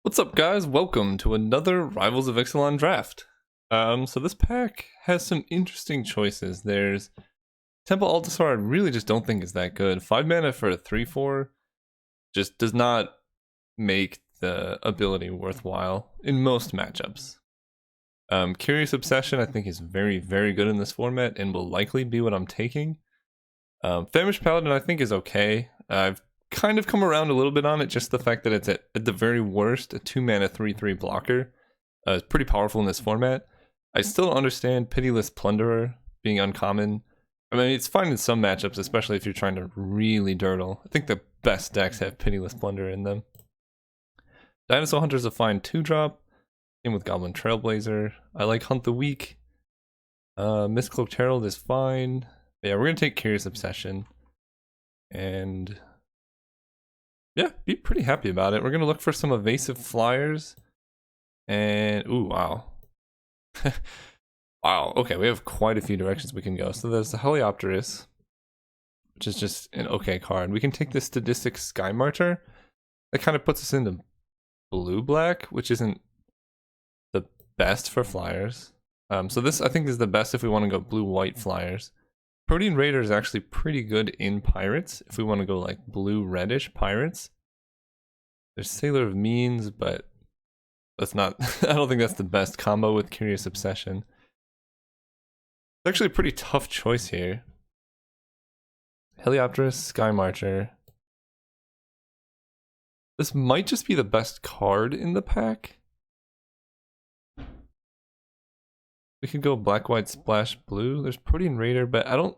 What's up, guys? Welcome to another Rivals of Ixalan draft. So this pack has some interesting choices. There's Temple Altasar, I really just don't think is that good. 5 mana for a 3/4 just does not make the ability worthwhile in most matchups. Curious Obsession I think is very, very good in this format and will likely be what I'm taking. Famished Paladin I think is okay. I've kind of come around a little bit on it, just the fact that it's at the very worst a 2 mana 3/3 blocker. It's pretty powerful in this format. I still don't understand Pitiless Plunderer being uncommon. I mean, it's fine in some matchups, especially if you're trying to really dirtle. I think the best decks have Pitiless Plunderer in them. Dinosaur Hunter's a fine 2-drop. Same with Goblin Trailblazer. I like Hunt the Weak. Mistcloaked Herald is fine. But yeah, we're going to take Curious Obsession. And yeah, be pretty happy about it. We're going to look for some evasive flyers. And, ooh, wow. Wow, okay, we have quite a few directions we can go. So there's the Heliopterus, which is just an okay card. We can take the Sadistic Sky Martyr. That kind of puts us into blue-black, which isn't the best for flyers. So this, I think, is the best if we want to go blue-white flyers. Protean Raider is actually pretty good in Pirates, if we want to go like blue-reddish Pirates. There's Sailor of Means, but that's not, I don't think that's the best combo with Curious Obsession. It's actually a pretty tough choice here. Heliopterus, Sky Marcher. This might just be the best card in the pack. We could go black, white, splash, blue. There's Protean Raider, but I don't...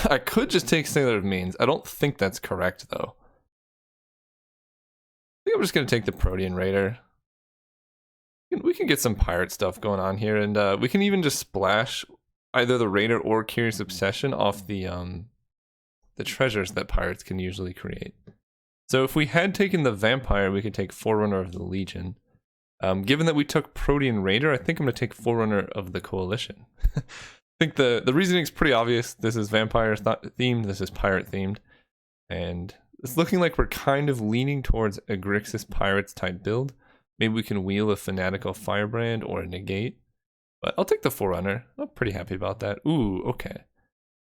I could just take Sailor of Means. I don't think that's correct, though. I think I'm just going to take the Protean Raider. We can get some pirate stuff going on here, and we can even just splash either the Raider or Curious Obsession off the treasures that pirates can usually create. So if we had taken the Vampire, we could take Forerunner of the Legion. Given that we took Protean Raider, I think I'm going to take Forerunner of the Coalition. I think the reasoning is pretty obvious. This is Vampire themed, this is Pirate themed. And it's looking like we're kind of leaning towards a Grixis Pirates type build. Maybe we can wheel a Fanatical Firebrand or a Negate. But I'll take the Forerunner. I'm pretty happy about that. Ooh, okay.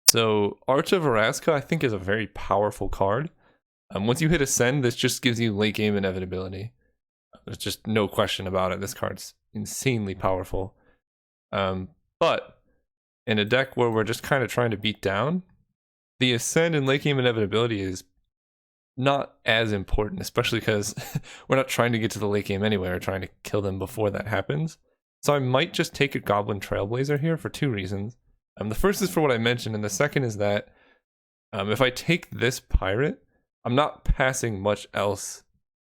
So Arch of Araska I think is a very powerful card. Once you hit Ascend, this just gives you late game inevitability. There's just no question about it. This card's insanely powerful. But in a deck where we're just kind of trying to beat down, the Ascend and late game inevitability is not as important, especially because we're not trying to get to the late game anyway. We're trying to kill them before that happens. So I might just take a Goblin Trailblazer here for 2 reasons. The first is for what I mentioned, and the second is that if I take this pirate, I'm not passing much else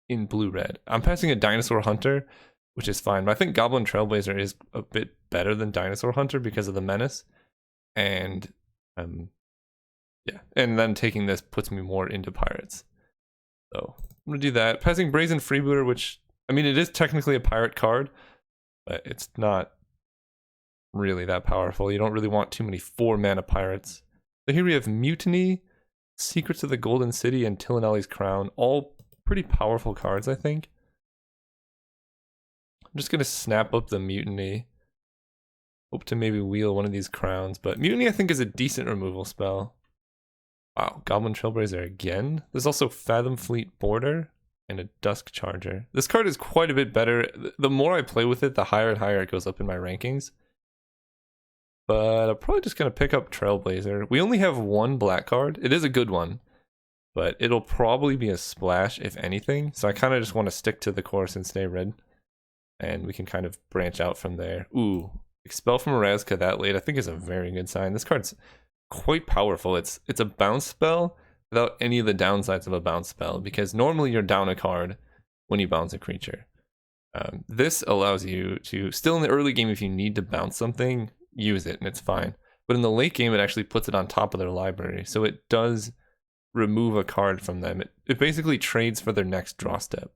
in blue-red. I'm passing a Dinosaur Hunter, which is fine, but I think Goblin Trailblazer is a bit better than Dinosaur Hunter because of the menace. And yeah, and then taking this puts me more into pirates. So I'm gonna do that. Passing Brazen Freebooter, which, I mean, it is technically a pirate card, but it's not really that powerful. You don't really want too many 4-mana pirates. So here we have Mutiny, Secrets of the Golden City, and Tilinelli's Crown. All pretty powerful cards, I think. I'm just gonna snap up the Mutiny. Hope to maybe wheel one of these crowns, but Mutiny I think is a decent removal spell. Wow, Goblin Trailblazer again. There's also Fathom Fleet Border and a Dusk Charger. This card is quite a bit better. The more I play with it, the higher and higher it goes up in my rankings. But I'm probably just going to pick up Trailblazer. We only have 1 black card. It is a good one, but it'll probably be a splash if anything. So I kind of just want to stick to the course and stay red. And we can kind of branch out from there. Ooh, Expel from Araska that late I think is a very good sign. This card's quite powerful. It's a bounce spell without any of the downsides of a bounce spell, because normally you're down a card when you bounce a creature. This allows you to, still in the early game, if you need to bounce something, use it and it's fine. But in the late game, it actually puts it on top of their library, so it does remove a card from them. It basically trades for their next draw step,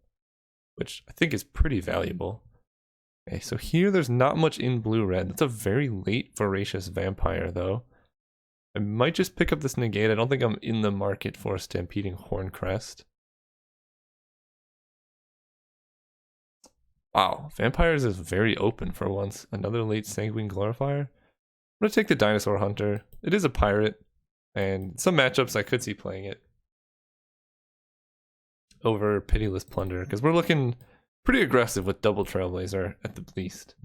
which I think is pretty valuable. Okay, so here there's not much in blue-red. That's a very late Voracious Vampire, though. I might just pick up this negate. I don't think I'm in the market for Stampeding Horncrest. Wow, Vampires is very open for once. Another late Sanguine Glorifier. I'm gonna take the Dinosaur Hunter. It is a pirate, and some matchups I could see playing it over Pitiless Plunder, because we're looking pretty aggressive with double Trailblazer at the least.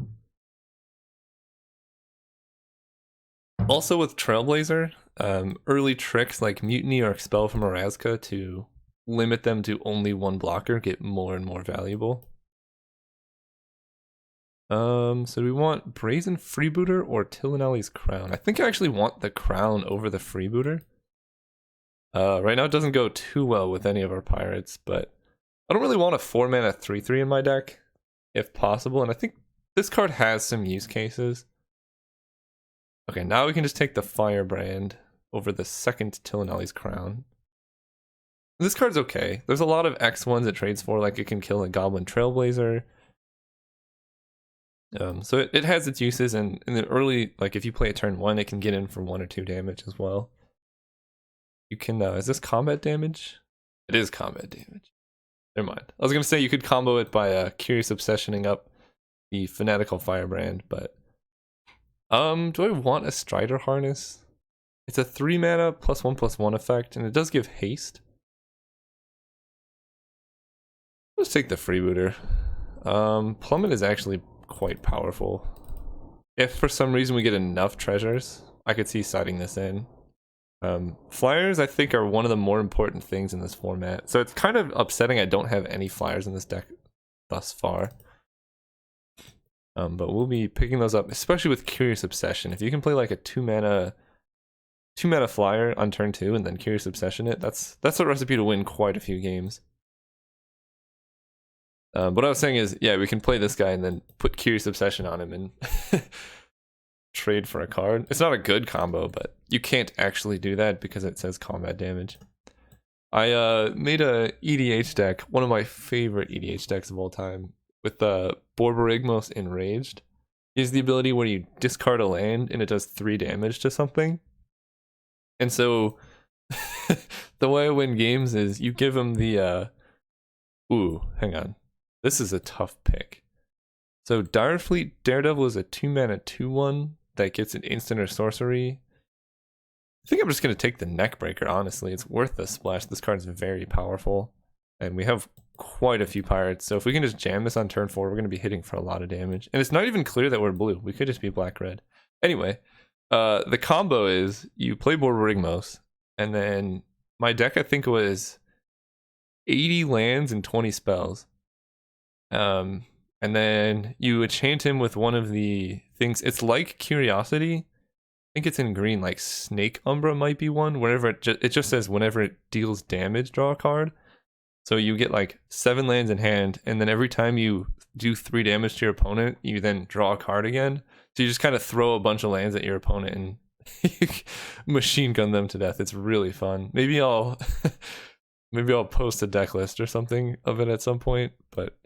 Also with Trailblazer, early tricks like Mutiny or Expel from Orazca to limit them to only one blocker get more and more valuable. So do we want Brazen Freebooter or Tillinelli's Crown? I think I actually want the Crown over the Freebooter. Right now it doesn't go too well with any of our pirates, but I don't really want a 4-mana 3/3 in my deck, if possible, and I think this card has some use cases. Okay, now we can just take the Firebrand over the second Tillinelli's Crown. This card's okay. There's a lot of X1s it trades for, like it can kill a Goblin Trailblazer. So it has its uses, and in the early, like if you play a turn 1, it can get in for 1 or 2 damage as well. You can, is this combat damage? It is combat damage. Never mind. I was going to say you could combo it by Curious Obsessioning up the Fanatical Firebrand, but... do I want a Strider Harness? It's a 3-mana +1/+1 effect, and it does give haste. Let's take the Freebooter. Plummet is actually quite powerful. If for some reason we get enough treasures, I could see siding this in. Flyers I think are one of the more important things in this format, so it's kind of upsetting I don't have any flyers in this deck thus far. But we'll be picking those up, especially with Curious Obsession. If you can play like a 2-mana flyer on turn 2 and then Curious Obsession it, that's a recipe to win quite a few games. What I was saying is, yeah, we can play this guy and then put Curious Obsession on him and trade for a card. It's not a good combo, but you can't actually do that because it says combat damage. I made a EDH deck, one of my favorite EDH decks of all time, with the Borborygmos Enraged. He has the ability where you discard a land and it does 3 damage to something. And so the way I win games is you give him the ooh, hang on. This is a tough pick. So Direfleet Daredevil is a 2-mana 2/1 that gets an instant or sorcery. I think I'm just going to take the Neckbreaker, honestly. It's worth the splash. This card is very powerful. And we have quite a few pirates, so if we can just jam this on turn 4, we're going to be hitting for a lot of damage. And it's not even clear that we're blue. We could just be black-red. Anyway, the combo is you play Borborygmos, and then my deck I think was 80 lands and 20 spells. And then you enchant him with one of the things. It's like Curiosity. I think it's in green, like Snake Umbra might be one. Whenever it just says whenever it deals damage, draw a card. So you get like 7 lands in hand, and then every time you do 3 damage to your opponent, you then draw a card again. So you just kind of throw a bunch of lands at your opponent and machine gun them to death. It's really fun. Maybe I'll post a deck list or something of it at some point, but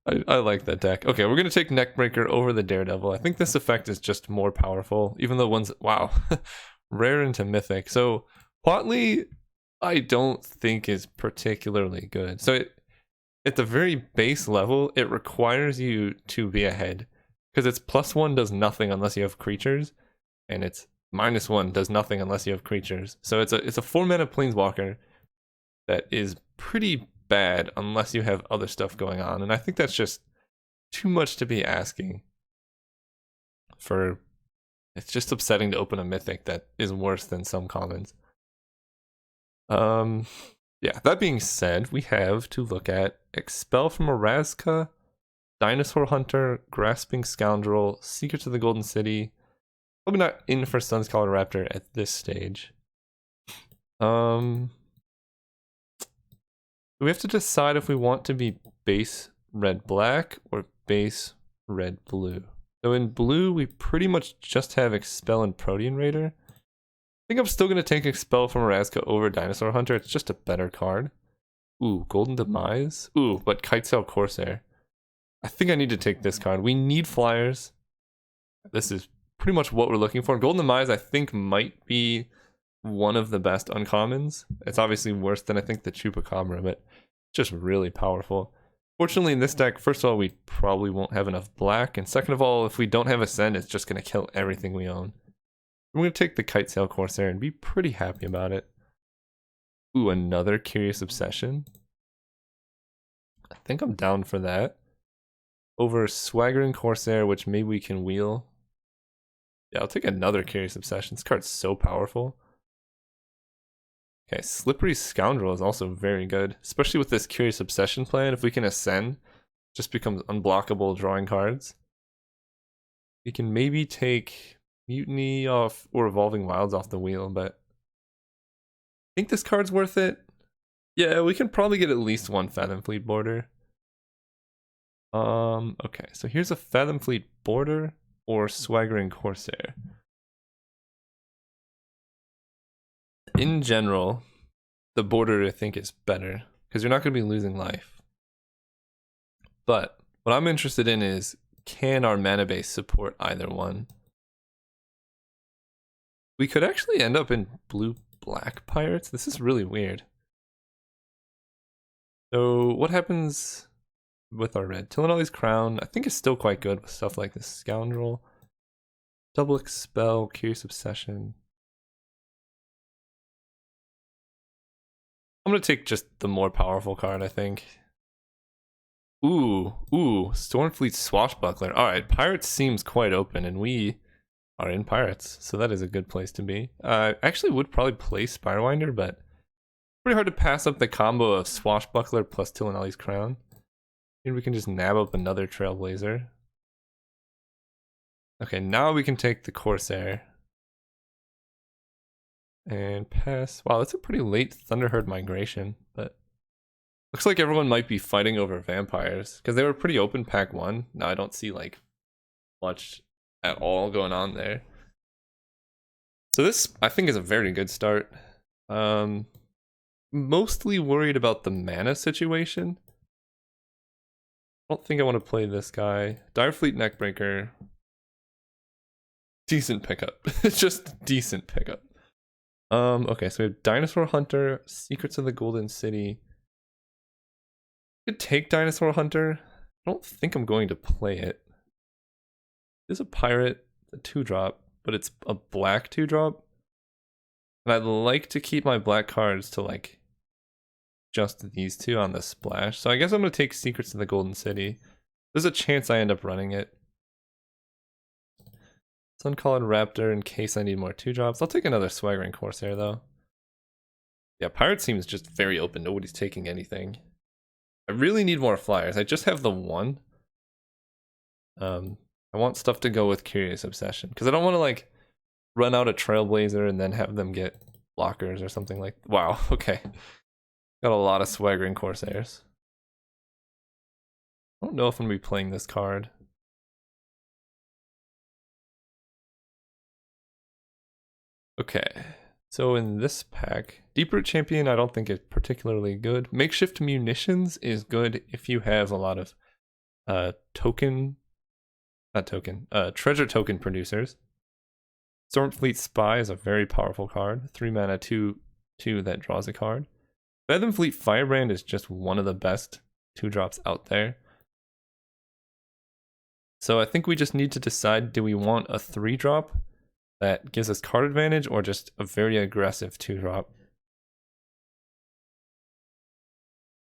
I like that deck. Okay, we're gonna take Neckbreaker over the Daredevil. I think this effect is just more powerful, even though one's wow, rare into mythic. So Potley, I don't think is particularly good. So at the very base level, it requires you to be ahead because its +1 does nothing unless you have creatures, and its -1 does nothing unless you have creatures. So it's a 4-mana Planeswalker that is pretty bad unless you have other stuff going on, and I think that's just too much to be asking for. It's just upsetting to open a mythic that is worse than some commons. Yeah, that being said, we have to look at Expel from Orazca, Dinosaur Hunter, Grasping Scoundrel, Secrets of the Golden City. Probably not in for Sunscolored Raptor at this stage. We have to decide if we want to be base red-black or base red-blue. So in blue, we pretty much just have Expel and Protean Raider. I think I'm still going to take Expel from Orazca over Dinosaur Hunter. It's just a better card. Ooh, Golden Demise? Ooh, but Kitesail Corsair. I think I need to take this card. We need flyers. This is pretty much what we're looking for. Golden Demise, I think, might be one of the best uncommons. It's obviously worse than I think the Chupacabra, but just really powerful. Fortunately, in this deck, first of all, we probably won't have enough black, and second of all, if we don't have Ascend, it's just going to kill everything we own. I'm going to take the Kitesail Corsair and be pretty happy about it. Ooh, another Curious Obsession. I think I'm down for that. Over Swaggering Corsair, which maybe we can wheel. Yeah, I'll take another Curious Obsession. This card's so powerful. Okay, Slippery Scoundrel is also very good, especially with this Curious Obsession plan. If we can Ascend, just becomes unblockable drawing cards. We can maybe take Mutiny off or Evolving Wilds off the wheel, but I think this card's worth it. Yeah, we can probably get at least one Fathom Fleet border. Okay, so here's a Fathom Fleet border or Swaggering Corsair. In general, the border I think is better because you're not going to be losing life. But what I'm interested in is, can our mana base support either one? We could actually end up in blue-black pirates. This is really weird. So what happens with our red? Tillinolly's Crown, I think, is still quite good with stuff like this Scoundrel. Double Expel, Curious Obsession. I'm going to take just the more powerful card, I think. Ooh, Stormfleet Swashbuckler. Alright, Pirates seems quite open, and we are in Pirates, so that is a good place to be. I actually would probably play Spirewinder, but pretty hard to pass up the combo of Swashbuckler plus Tillinolly's Crown. Maybe we can just nab up another Trailblazer. Okay, now we can take the Corsair. And pass. Wow, that's a pretty late Thunderherd migration, but looks like everyone might be fighting over vampires because they were pretty open pack 1. Now I don't see like much at all going on there. So this I think is a very good start. Mostly worried about the mana situation. I don't think I want to play this guy. Direfleet Neckbreaker. Decent pickup. It's just decent pickup. Okay, so we have Dinosaur Hunter, Secrets of the Golden City. I could take Dinosaur Hunter. I don't think I'm going to play it. It's a pirate, a 2-drop, but it's a black 2-drop. And I'd like to keep my black cards to like just these two on the splash. So I guess I'm going to take Secrets of the Golden City. There's a chance I end up running it. Suncolored Raptor in case I need more 2-drops. I'll take another Swaggering Corsair though. Yeah, Pirate seems just very open. Nobody's taking anything. I really need more flyers. I just have the one. I want stuff to go with Curious Obsession because I don't want to like run out a Trailblazer and then have them get blockers or something like. Wow. Okay. Got a lot of Swaggering Corsairs. I don't know if I'm gonna be playing this card. Okay, so in this pack, Deep Root Champion I don't think is particularly good. Makeshift Munitions is good if you have a lot of treasure token producers. Stormfleet Spy is a very powerful card. 3 mana, 2/2 that draws a card. Fathomfleet Firebrand is just one of the best 2-drops out there. So I think we just need to decide, do we want a 3-drop that gives us card advantage or just a very aggressive 2-drop?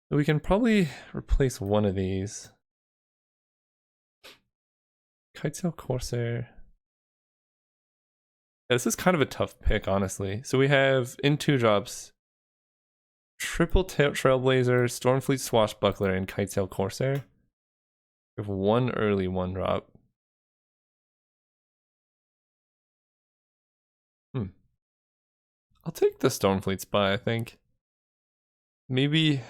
So we can probably replace one of these. Kitesail Corsair. Yeah, this is kind of a tough pick, honestly. So we have, in 2-drops, Triple Trailblazer, Stormfleet Swashbuckler, and Kitesail Corsair. We have one early 1-drop. I'll take the Stormfleet Spy, I think. Maybe.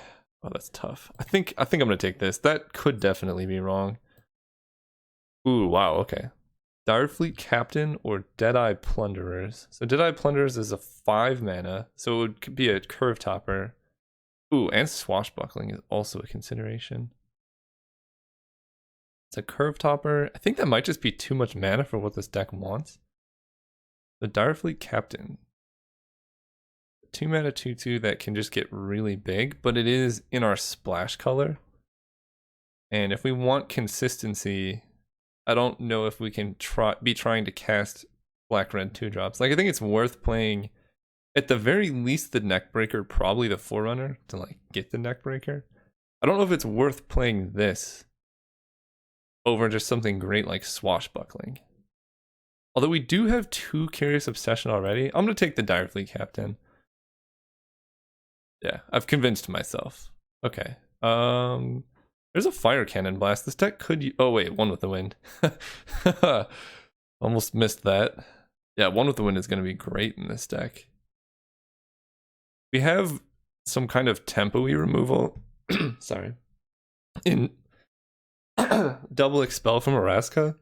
Oh, that's tough. I think I'm gonna take this. That could definitely be wrong. Ooh, wow, okay. Direfleet Captain or Deadeye Plunderers. So Deadeye Plunderers is a 5 mana, so it could be a curve topper. Ooh, and Swashbuckling is also a consideration. It's a curve topper. I think that might just be too much mana for what this deck wants. The Direfleet Captain. 2 mana 2/2 that can just get really big, but it is in our splash color. And if we want consistency, I don't know if we can be trying to cast black-red 2-drops. Like, I think it's worth playing, at the very least, the Neckbreaker, probably the Forerunner, to like get the Neckbreaker. I don't know if it's worth playing this over just something great like Swashbuckling. Although we do have 2 Curious Obsession already, I'm going to take the Direfleet Captain. Yeah, I've convinced myself. Okay. There's a Fire Cannon Blast. This deck could... Oh, wait, One with the Wind. Almost missed that. Yeah, One with the Wind is going to be great in this deck. We have some kind of tempo-y removal. Sorry. In double Expel from Araska.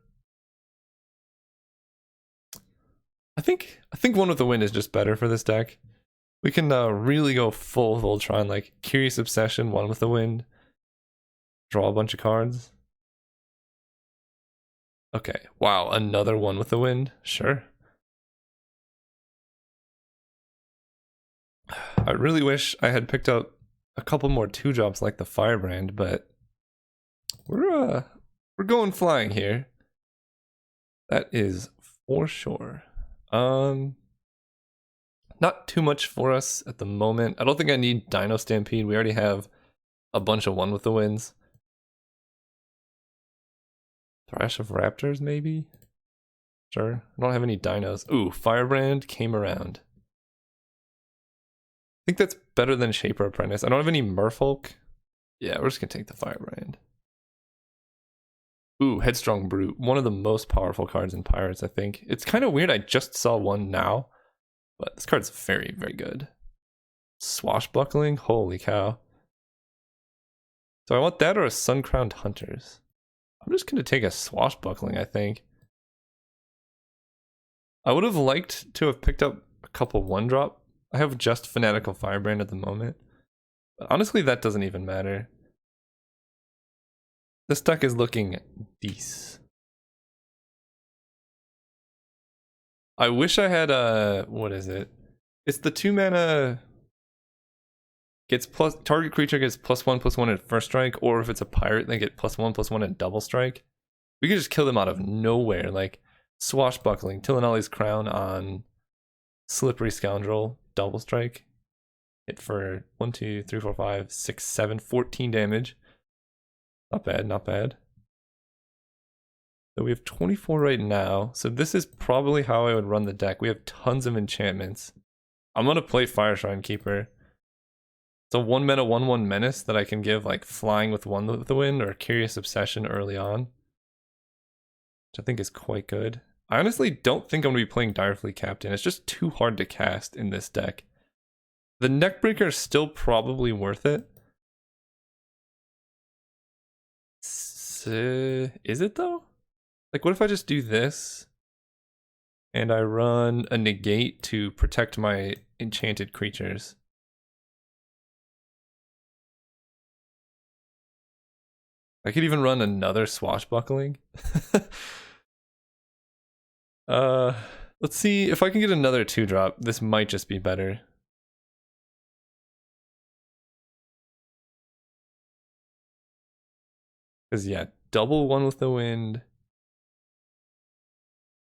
I think One with the Wind is just better for this deck. We can really go full Voltron, like Curious Obsession, One with the Wind. Draw a bunch of cards. Okay, wow, another One with the Wind? Sure. I really wish I had picked up a couple more 2-drops like the Firebrand, but we're going flying here. That is for sure. Not too much for us at the moment. I don't think I need Dino Stampede. We already have a bunch of One with the Winds. Thrash of Raptors, maybe? Sure. I don't have any dinos. Ooh, Firebrand came around. I think that's better than Shaper Apprentice. I don't have any Merfolk. Yeah, we're just gonna take the Firebrand. Ooh, Headstrong Brute. One of the most powerful cards in Pirates, I think. It's kind of weird I just saw one now, but this card's very, very good. Swashbuckling? Holy cow. So I want that or a Sun-Crowned Hunters. I'm just gonna take a Swashbuckling, I think. I would have liked to have picked up a couple 1-drop. I have just Fanatical Firebrand at the moment. But honestly, that doesn't even matter. This deck is looking decent. I wish I had a... what is it? It's the 2 mana... gets plus... target creature gets +1/+1 at first strike, or if it's a pirate, they get +1/+1 at double strike. We could just kill them out of nowhere, like Swashbuckling, Tillinelli's Crown on Slippery Scoundrel, double strike. Hit for 1, 2, 3, 4, 5, 6, 7, 14 damage. Not bad, not bad. So we have 24 right now. So this is probably how I would run the deck. We have tons of enchantments. I'm going to play Fireshrine Keeper. It's a 1 mana 1/1 menace that I can give like Flying with One with the Wind or Curious Obsession early on, which I think is quite good. I honestly don't think I'm going to be playing Direfleet Captain. It's just too hard to cast in this deck. The Neckbreaker is still probably worth it. Is it though? Like, what if I just do this and I run a negate to protect my enchanted creatures? I could even run another Swashbuckling. Let's see if I can get another 2-drop. This might just be better. Because yeah, double One with the Wind.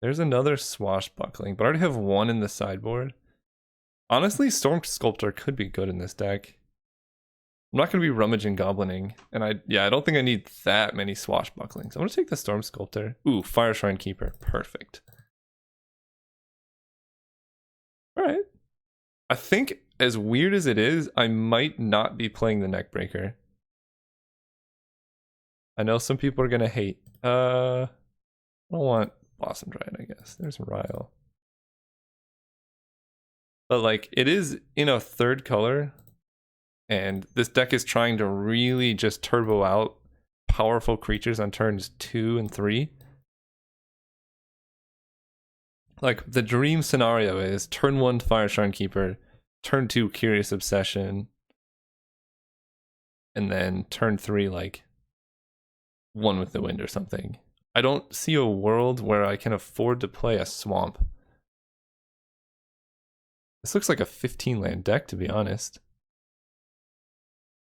There's another Swashbuckling, but I already have 1 in the sideboard. Honestly, Storm Sculptor could be good in this deck. I'm not going to be rummaging goblining, and I don't think I need that many Swashbucklings. I'm going to take the Storm Sculptor. Ooh, Fireshrine Keeper. Perfect. Alright. I think, as weird as it is, I might not be playing the Neckbreaker. I know some people are going to hate. I don't want Blossom Dryad, I guess. There's Ryle. But, like, it is in a 3rd color, and this deck is trying to really just turbo out powerful creatures on turns 2 and 3. Like, the dream scenario is turn 1 Fireshrine Keeper, turn 2 Curious Obsession, and then turn 3, like, One with the Wind or something. I don't see a world where I can afford to play a swamp. This looks like a 15 land deck, to be honest.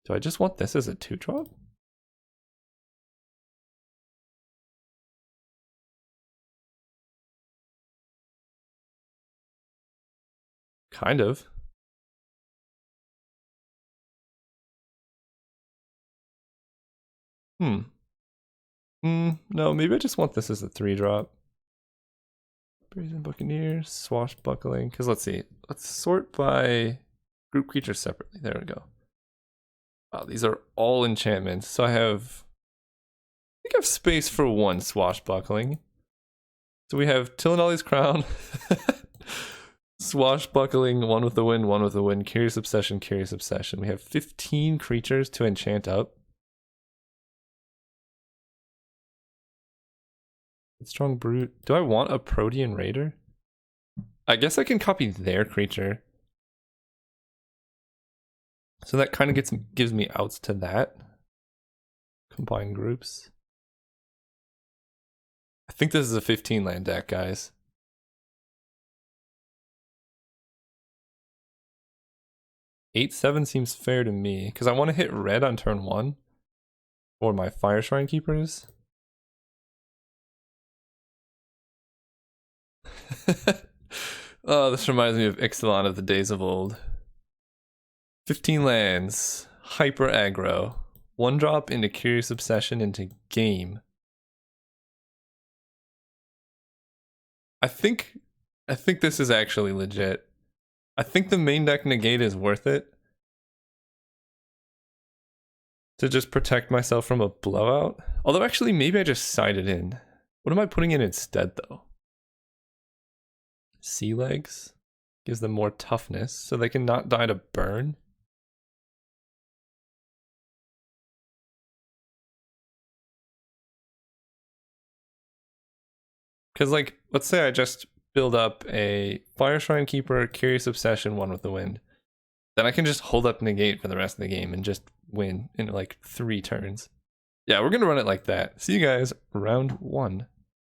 Do I just want this as a 2-drop? Kind of. No, maybe I just want this as a 3-drop. Brazen Buccaneer, Swashbuckling. Because let's see. Let's sort by group creatures separately. There we go. Wow, these are all enchantments. So I think I have space for one Swashbuckling. So we have Tillinolly's Crown. Swashbuckling, one with the wind, Curious Obsession. We have 15 creatures to enchant up. Strong Brute. Do I want a Protean Raider? I guess I can copy their creature. So that kind of gives me outs to that. Combine groups. I think this is a 15 land deck, guys. Eight, 7 seems fair to me, because I want to hit red on turn 1 for my Fire Shrine Keepers. Oh, this reminds me of Ixalan of the days of old. 15 lands, hyper aggro, 1-drop into Curious Obsession into game. I think this is actually legit. I think the main deck negate is worth it to just protect myself from a blowout. Although actually maybe I just side it in. What am I putting in instead though? Sea Legs gives them more toughness so they can not die to burn. Because like, let's say I just build up a Fire Shrine Keeper, Curious Obsession, one with the wind. Then I can just hold up negate for the rest of the game and just win in like 3 turns. Yeah, we're gonna run it like that. See you guys round 1.